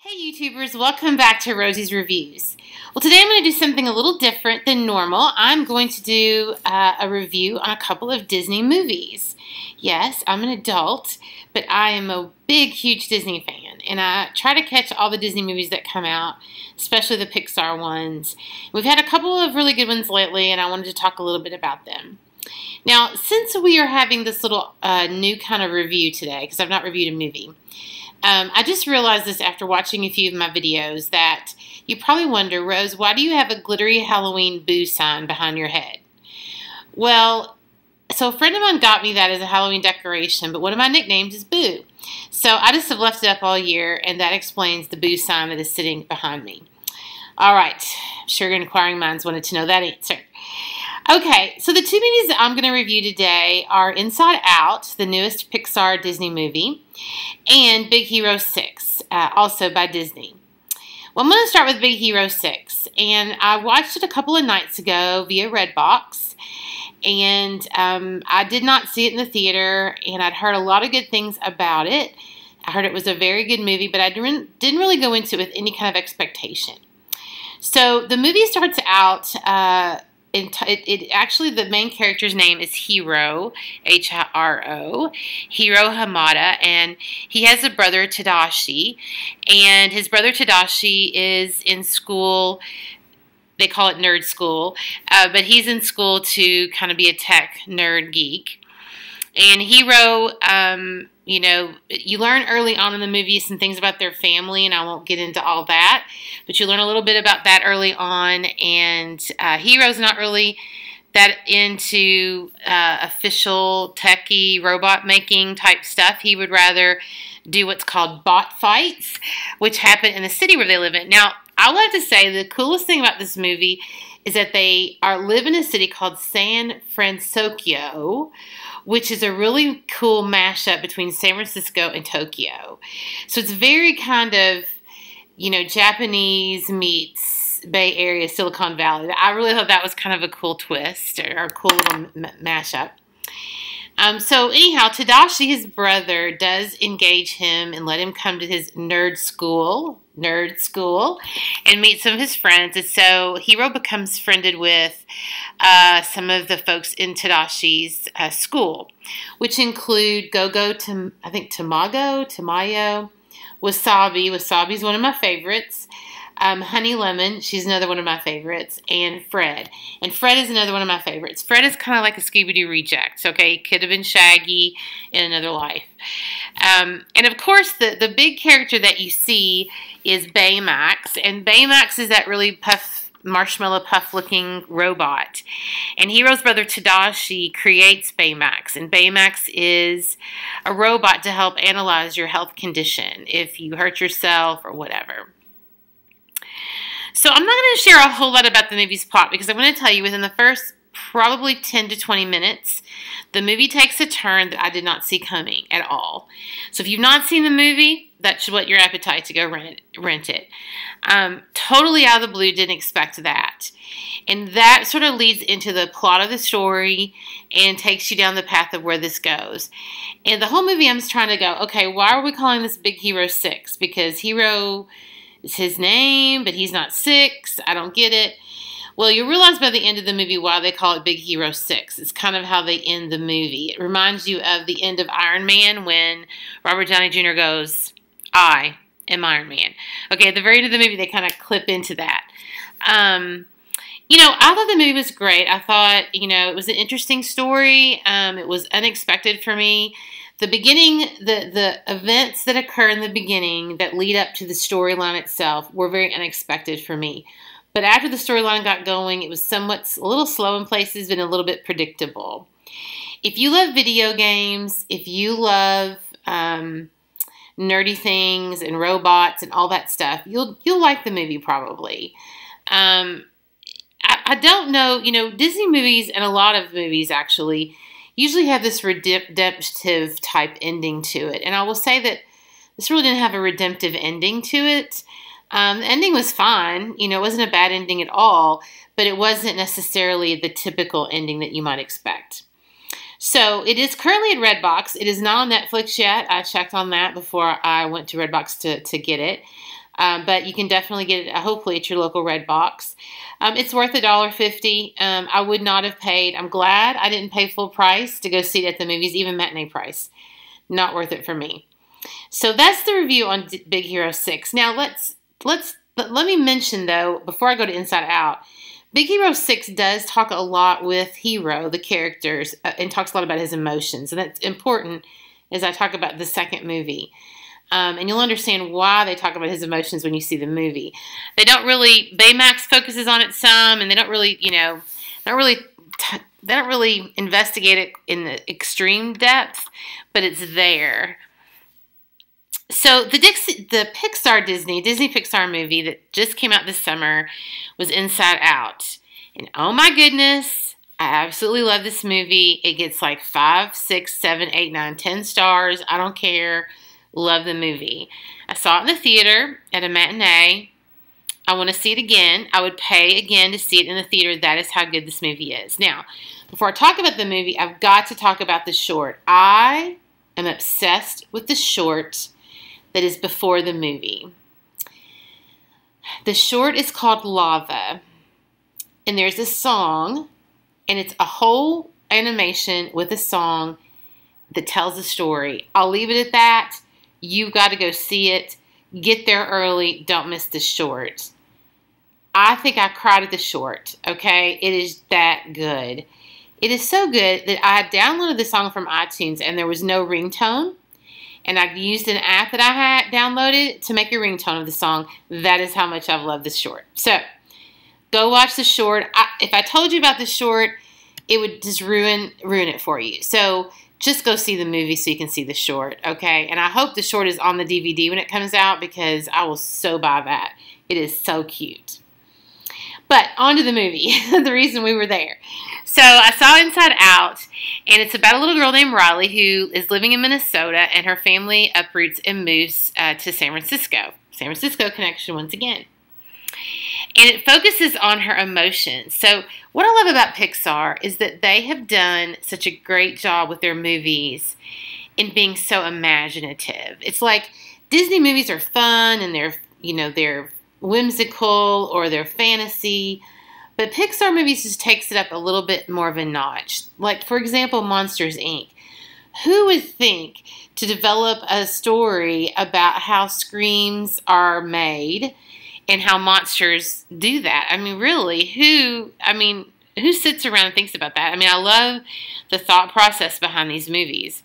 Hey YouTubers, welcome back to Rosie's Reviews. Well, today I'm going to do something a little different than normal. I'm going to do a review on a couple of Disney movies. Yes, I'm an adult, but I am a big, huge Disney fan, and I try to catch all the Disney movies that come out, especially the Pixar ones. We've had a couple of really good ones lately, and I wanted to talk a little bit about them. Now, since we are having this little new kind of review today, because I've not reviewed a movie, I just realized this after watching a few of my videos that you probably wonder, Rose, why do you have a glittery Halloween boo sign behind your head? Well, so a friend of mine got me that as a Halloween decoration, but one of my nicknames is Boo. So I just have left it up all year, and that explains the boo sign that is sitting behind me. All right, I'm sure inquiring minds wanted to know that answer. Okay, so the two movies that I'm going to review today are Inside Out, the newest Pixar Disney movie, and Big Hero 6, also by Disney. Well, I'm going to start with Big Hero 6, and I watched it a couple of nights ago via Redbox, and I did not see it in the theater, and I'd heard a lot of good things about it. I heard it was a very good movie, but I didn't really go into it with any kind of expectation. So the movie starts out... actually, the main character's name is Hiro, H-I-R-O, Hiro Hamada, and he has a brother, Tadashi, and his brother Tadashi is in school. They call it nerd school, but he's in school to kind of be a tech nerd geek. And Hiro, you know, you learn early on in the movie some things about their family, and I won't get into all that, but you learn a little bit about that early on, and Hiro's not really that into official techie robot making type stuff. He would rather do what's called bot fights, which happen in the city where they live in. Now, I would have to say the coolest thing about this movie is that they live in a city called San Francisco, which is a really cool mashup between San Francisco and Tokyo. So it's very kind of, you know, Japanese meets Bay Area, Silicon Valley. I really thought that was kind of a cool twist, or a cool little mashup. So anyhow, Tadashi, his brother, does engage him and let him come to his nerd school, and meet some of his friends. And so Hiro becomes friended with some of the folks in Tadashi's school, which include Tamayo, Wasabi. Wasabi's one of my favorites. Honey Lemon, she's another one of my favorites, and Fred. And Fred is another one of my favorites. Fred is kind of like a Scooby-Doo reject, okay? Could have been Shaggy in another life. And of course, the big character that you see is Baymax, and Baymax is that really marshmallow puff-looking robot. And Hiro's brother Tadashi creates Baymax, and Baymax is a robot to help analyze your health condition if you hurt yourself or whatever. So I'm not going to share a whole lot about the movie's plot, because I'm going to tell you within the first probably 10 to 20 minutes, the movie takes a turn that I did not see coming at all. So if you've not seen the movie, that should whet your appetite to go rent it. Totally out of the blue, didn't expect that. And that sort of leads into the plot of the story and takes you down the path of where this goes. And the whole movie I'm just trying to go, okay, why are we calling this Big Hero 6? Because Hero... it's his name, but he's not 6. I don't get it. Well, you'll realize by the end of the movie why they call it Big Hero 6. It's kind of how they end the movie. It reminds you of the end of Iron Man when Robert Downey Jr. goes, I am Iron Man. Okay, at the very end of the movie, they kind of clip into that. You know, I thought the movie was great. I thought, you know, it was an interesting story. It was unexpected for me. The beginning, the events that occur in the beginning that lead up to the storyline itself were very unexpected for me. But after the storyline got going, it was a little slow in places, but a little bit predictable. If you love video games, if you love nerdy things and robots and all that stuff, you'll like the movie probably. I don't know, you know, Disney movies, and a lot of movies actually, usually have this redemptive type ending to it. And I will say that this really didn't have a redemptive ending to it. The ending was fine. You know, it wasn't a bad ending at all, but it wasn't necessarily the typical ending that you might expect. So it is currently at Redbox. It is not on Netflix yet. I checked on that before I went to Redbox to get it. But you can definitely get it, hopefully, at your local Redbox. It's worth $1.50. I would not have paid. I'm glad I didn't pay full price to go see it at the movies, even matinee price. Not worth it for me. So that's the review on Big Hero 6. Now let me mention, though, before I go to Inside Out, Big Hero 6 does talk a lot with Hero, the characters, and talks a lot about his emotions. And that's important as I talk about the second movie. And you'll understand why they talk about his emotions when you see the movie. They don't really, Baymax focuses on it some, and they don't really, they don't really investigate it in the extreme depth, but it's there. So the Pixar Disney Pixar movie that just came out this summer was Inside Out. And oh my goodness, I absolutely love this movie. It gets like 5, 6, 7, 8, 9, 10 stars. I don't care. Love the movie. I saw it in the theater at a matinee. I want to see it again. I would pay again to see it in the theater. That is how good this movie is. Now, before I talk about the movie, I've got to talk about the short. I am obsessed with the short that is before the movie. The short is called Lava, and there's a song, and it's a whole animation with a song that tells a story. I'll leave it at that. You got to go see it. Get there early. Don't miss the short. I think I cried at the short, okay? It is that good. It is so good that I downloaded the song from iTunes, and there was no ringtone. And I've used an app that I had downloaded to make a ringtone of the song. That is how much I've loved this short. So, go watch the short. If I told you about the short, it would just ruin it for you. So, just go see the movie so you can see the short, okay? And I hope the short is on the DVD when it comes out, because I will so buy that. It is so cute. But on to the movie, the reason we were there. So I saw Inside Out, and it's about a little girl named Riley who is living in Minnesota, and her family uproots and moves to San Francisco. San Francisco connection once again. And it focuses on her emotions. So what I love about Pixar is that they have done such a great job with their movies in being so imaginative. It's like Disney movies are fun, and they're whimsical or they're fantasy, but Pixar movies just takes it up a little bit more of a notch. Like, for example, Monsters, Inc. Who would think to develop a story about how screams are made and how monsters do that? I mean, really, who sits around and thinks about that? I mean, I love the thought process behind these movies.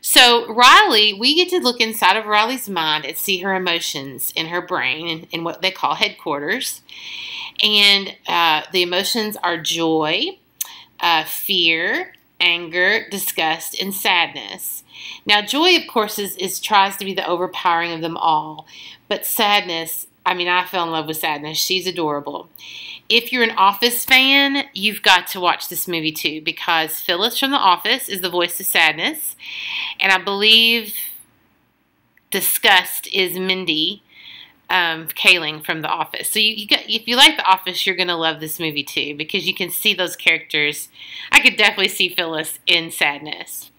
So Riley, we get to look inside of Riley's mind and see her emotions in her brain in what they call headquarters. And the emotions are joy, fear, anger, disgust, and sadness. Now, joy, of course, tries to be the overpowering of them all. But sadness, I fell in love with sadness. She's adorable. If you're an Office fan, you've got to watch this movie too, because Phyllis from The Office is the voice of sadness. And I believe disgust is Mindy Kaling from The Office. So if you like The Office, you're going to love this movie too, because you can see those characters. I could definitely see Phyllis in sadness.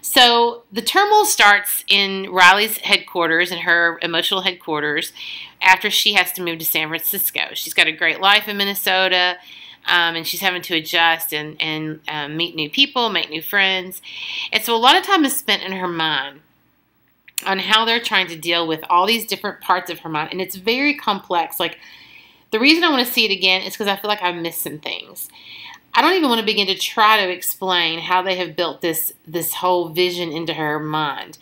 So the turmoil starts in Riley's headquarters, and her emotional headquarters, after she has to move to San Francisco. She's got a great life in Minnesota, and she's having to adjust and meet new people, make new friends. And so a lot of time is spent in her mind on how they're trying to deal with all these different parts of her mind. And it's very complex. Like, the reason I want to see it again is because I feel like I'm missing things. I don't even want to begin to try to explain how they have built this whole vision into her mind,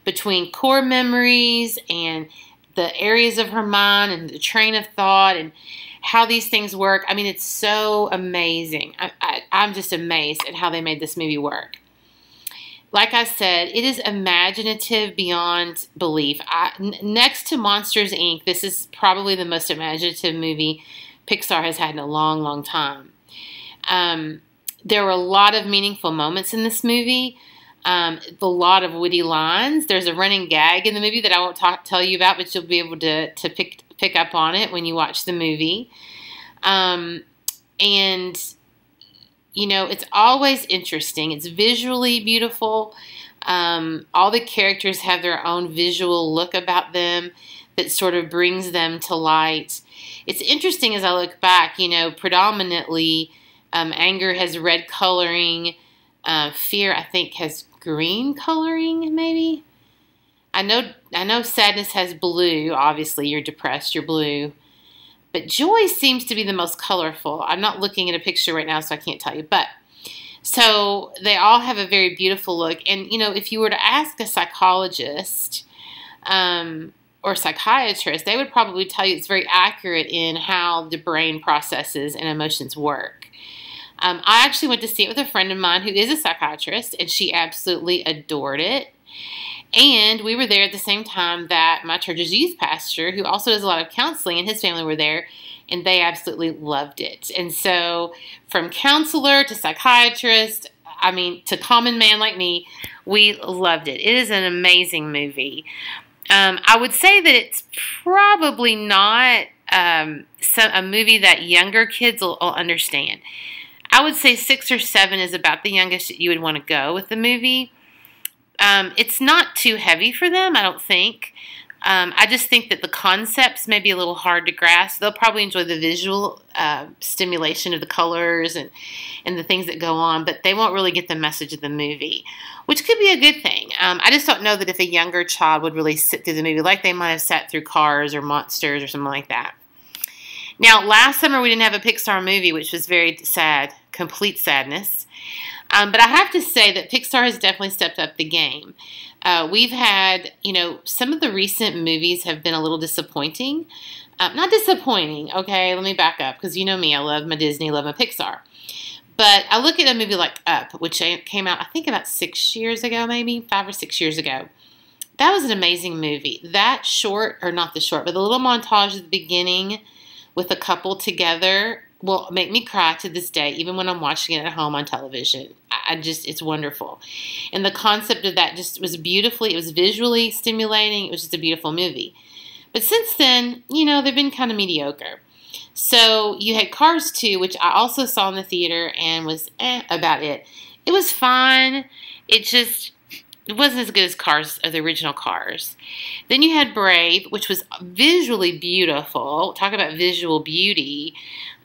between core memories and the areas of her mind and the train of thought and how these things work. I mean, it's so amazing. I'm just amazed at how they made this movie work. Like I said, it is imaginative beyond belief. Next to Monsters, Inc., this is probably the most imaginative movie Pixar has had in a long, long time. There were a lot of meaningful moments in this movie. A lot of witty lines. There's a running gag in the movie that I won't tell you about, but you'll be able to pick up on it when you watch the movie. And it's always interesting. It's visually beautiful. All the characters have their own visual look about them that sort of brings them to light. It's interesting as I look back, you know, predominantly anger has red coloring. Fear, I think, has green coloring, maybe. I know sadness has blue. Obviously, you're depressed, you're blue. But joy seems to be the most colorful. I'm not looking at a picture right now, so I can't tell you. But so they all have a very beautiful look. And, you know, if you were to ask a psychologist or psychiatrist, they would probably tell you it's very accurate in how the brain processes and emotions work. I actually went to see it with a friend of mine who is a psychiatrist, and she absolutely adored it. And we were there at the same time that my church's youth pastor, who also does a lot of counseling, and his family were there, and they absolutely loved it. And so from counselor to psychiatrist, I mean, to common man like me, we loved it. It is an amazing movie. I would say that it's probably not a movie that younger kids will understand. I would say 6 or 7 is about the youngest that you would want to go with the movie. It's not too heavy for them, I don't think. I just think that the concepts may be a little hard to grasp. They'll probably enjoy the visual stimulation of the colors and the things that go on, but they won't really get the message of the movie, which could be a good thing. I just don't know that if a younger child would really sit through the movie like they might have sat through Cars or Monsters or something like that. Now, last summer we didn't have a Pixar movie, which was very sad, complete sadness. But I have to say that Pixar has definitely stepped up the game. We've had, you know, some of the recent movies have been a little disappointing. Not disappointing, okay, let me back up, because you know me, I love my Disney, love my Pixar. But I look at a movie like Up, which came out, I think, about 6 years ago, maybe 5 or 6 years ago. That was an amazing movie. That short, or not the short, but the little montage at the beginning with a couple together will make me cry to this day, even when I'm watching it at home on television. It's wonderful. And the concept of that just was beautifully, it was visually stimulating. It was just a beautiful movie. But since then, you know, they've been kind of mediocre. So you had Cars 2, which I also saw in the theater and was about it. It was fine. It wasn't as good as Cars, the original Cars. Then you had Brave, which was visually beautiful. Talk about visual beauty.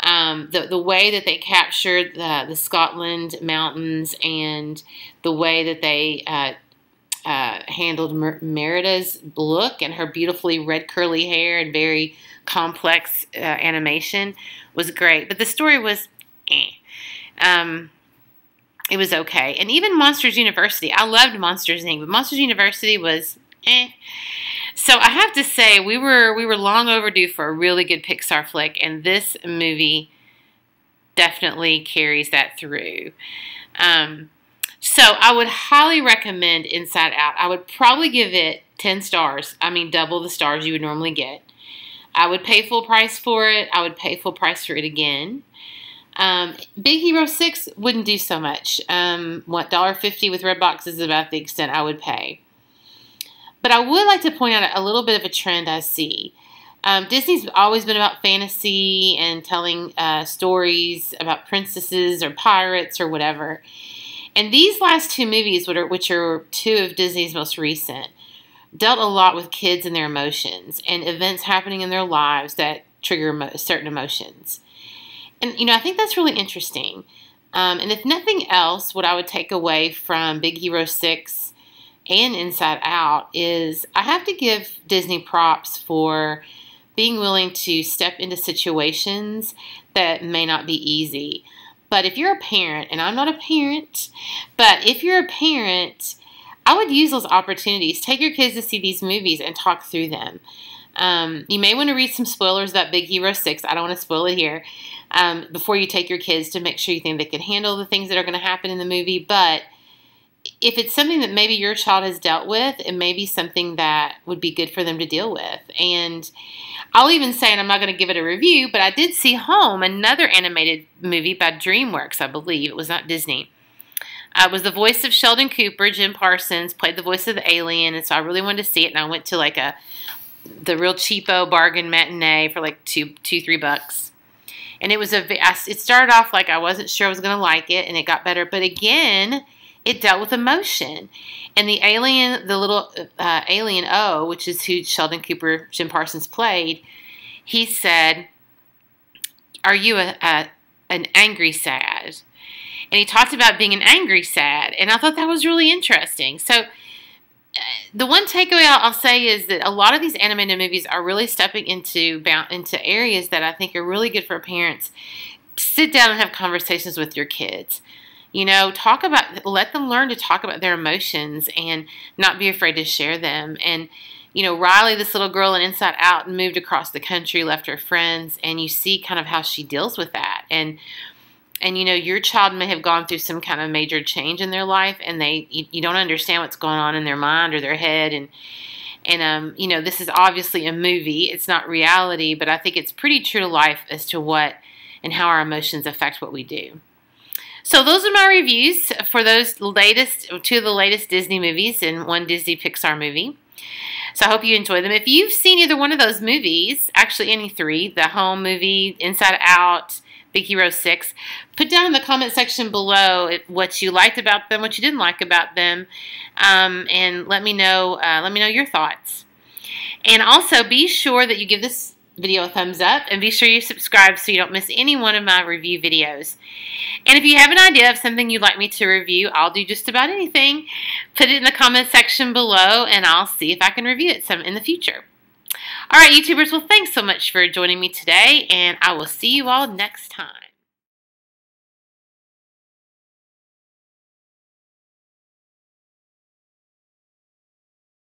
The way that they captured the Scotland mountains and the way that they handled Merida's look and her beautifully red curly hair and very complex animation was great. But the story was it was okay. And even Monsters University. I loved Monsters, Inc., but Monsters University was So I have to say, we were long overdue for a really good Pixar flick, and this movie definitely carries that through. So I would highly recommend Inside Out. I would probably give it 10 stars. I mean, double the stars you would normally get. I would pay full price for it. I would pay full price for it again. Big Hero 6 wouldn't do so much. What, $1.50 with Redbox is about the extent I would pay. But I would like to point out a little bit of a trend I see. Disney's always been about fantasy and telling stories about princesses or pirates or whatever. And these last 2 movies, which are 2 of Disney's most recent, dealt a lot with kids and their emotions and events happening in their lives that trigger certain emotions. And, you know, I think that's really interesting. And if nothing else, what I would take away from Big Hero 6 and Inside Out is I have to give Disney props for being willing to step into situations that may not be easy. But if you're a parent, and I'm not a parent, but if you're a parent, I would use those opportunities. Take your kids to see these movies and talk through them. You may want to read some spoilers about Big Hero 6. I don't want to spoil it here. Before you take your kids, to make sure you think they can handle the things that are going to happen in the movie. But if it's something that maybe your child has dealt with, it may be something that would be good for them to deal with. And I'll even say, and I'm not going to give it a review, but I did see Home, another animated movie by DreamWorks, I believe. It was not Disney. It was the voice of Sheldon Cooper. Jim Parsons played the voice of the alien, and so I really wanted to see it. And I went to like the real cheapo bargain matinee for like $2-3. And it was it started off like I wasn't sure I was going to like it, and it got better. But again, it dealt with emotion. And the alien, the little alien O, which is who Sheldon Cooper, Jim Parsons played, he said, "Are you an angry sad?" And he talked about being an angry sad, and I thought that was really interesting. So the one takeaway I'll say is that a lot of these animated movies are really stepping into areas that I think are really good for parents. Sit down and have conversations with your kids. You know, let them learn to talk about their emotions and not be afraid to share them. And, you know, Riley, this little girl in Inside Out, moved across the country, left her friends, and you see kind of how she deals with that. And you know, your child may have gone through some kind of major change in their life, and you don't understand what's going on in their mind or their head. And you know, this is obviously a movie. It's not reality, but I think it's pretty true to life as to what and how our emotions affect what we do. So those are my reviews for two of the latest Disney movies and one Disney Pixar movie. So I hope you enjoy them. If you've seen either one of those movies, actually any three, the Home movie, Inside Out, Big Hero 6, put down in the comment section below what you liked about them, what you didn't like about them, and let me know your thoughts. And also be sure that you give this video a thumbs up, and be sure you subscribe so you don't miss any one of my review videos. And if you have an idea of something you'd like me to review, I'll do just about anything. Put it in the comment section below, and I'll see if I can review it some in the future. All right, YouTubers, well, thanks so much for joining me today, and I will see you all next time.